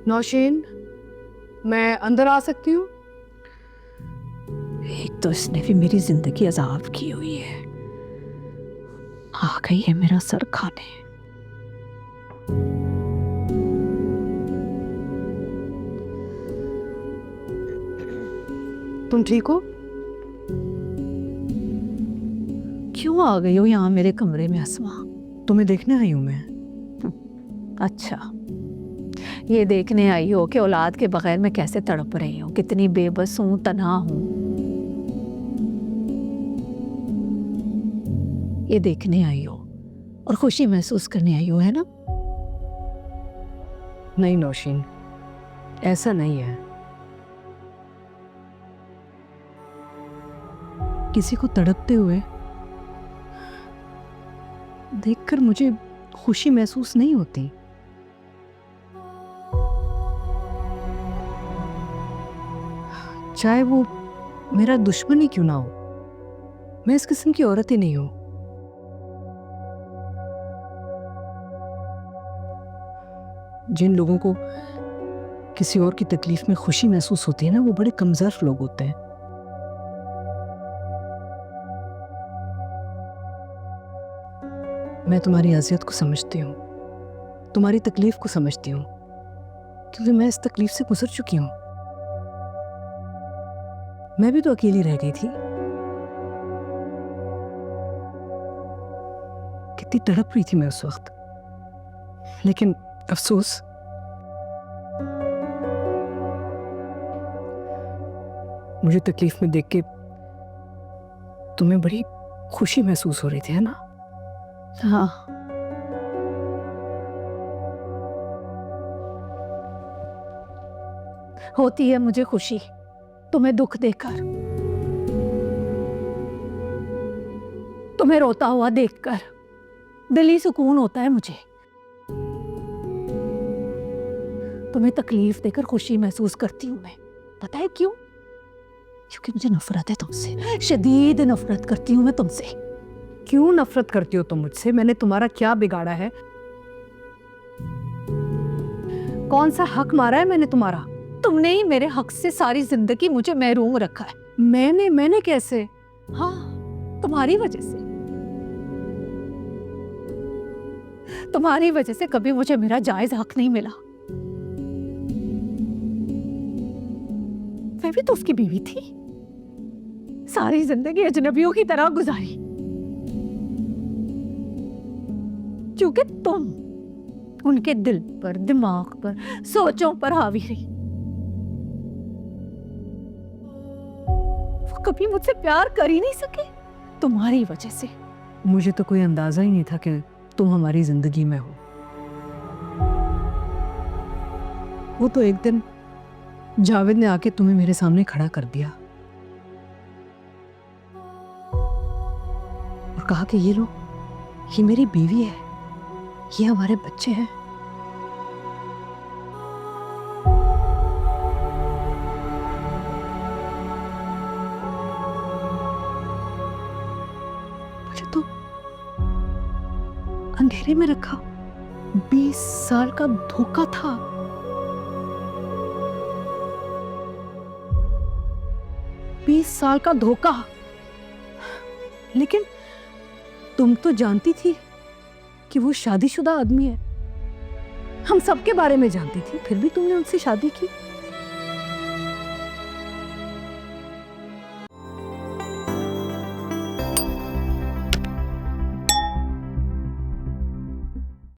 नौशीन, मैं अंदर आ सकती हूँ? एक तो इसने भी मेरी जिंदगी अजाब की हुई है, आ गई है मेरा सर खाने। तुम ठीक हो? क्यों आ गई हो यहाँ मेरे कमरे में अस्मा? तुम्हें देखने आई हूँ मैं। अच्छा, ये देखने आई हो कि औलाद के बगैर मैं कैसे तड़प रही हूँ, कितनी बेबस हूँ, तन्हा हूँ। ये देखने आई हो और खुशी महसूस करने आई हो, है ना? नहीं नौशीन, ऐसा नहीं है। किसी को तड़पते हुए देखकर मुझे खुशी महसूस नहीं होती। चाहे वो मेरा दुश्मन ही क्यों ना हो, मैं इस किस्म की औरत ही नहीं हूं। जिन लोगों को किसी और की तकलीफ में खुशी महसूस होती है ना, वो बड़े कमजोर लोग होते हैं। मैं तुम्हारी अज़ियत को समझती हूँ, तुम्हारी तकलीफ को समझती हूँ, क्योंकि मैं इस तकलीफ से गुजर चुकी हूँ। मैं भी तो अकेली रह गई थी, कितनी तड़प रही थी मैं उस वक्त। लेकिन अफसोस, मुझे तकलीफ में देख के तुम्हें बड़ी खुशी महसूस हो रही थी, है ना? हाँ, होती है मुझे खुशी तुम्हें दुख देकर, तुम्हें रोता हुआ देखकर दिली सुकून होता है मुझे। तुम्हें तकलीफ देकर खुशी महसूस करती हूं मैं। पता है क्यों? क्योंकि मुझे नफरत है तुमसे, शदीद नफरत करती हूं मैं तुमसे। क्यों नफरत करती हो तुम मुझसे? मैंने तुम्हारा क्या बिगाड़ा है? कौन सा हक मारा है मैंने तुम्हारा? तुमने ही मेरे हक से सारी जिंदगी मुझे महरूम रखा है। मैंने कैसे? हाँ, तुम्हारी वजह से। तुम्हारी वजह से कभी मुझे मेरा जायज हक नहीं मिला। मैं भी तो उसकी बीवी थी, सारी जिंदगी अजनबियों की तरह गुजारी, क्योंकि तुम उनके दिल पर, दिमाग पर, सोचों पर हावी रही। वो कभी मुझसे प्यार कर ही नहीं सके, तुम्हारी वजह से। मुझे तो कोई अंदाजा ही नहीं था कि तुम हमारी जिंदगी में हो। वो तो एक दिन जावेद ने आके तुम्हें मेरे सामने खड़ा कर दिया और कहा कि ये लो, ये मेरी बीवी है, ये हमारे बच्चे हैं। मुझे तो अंधेरे में रखा। 20 साल का धोखा था। साल का धोखा। लेकिन तुम तो जानती थी कि वो शादीशुदा आदमी है। हम सबके बारे में जानती थी, फिर भी तुमने उनसे शादी की।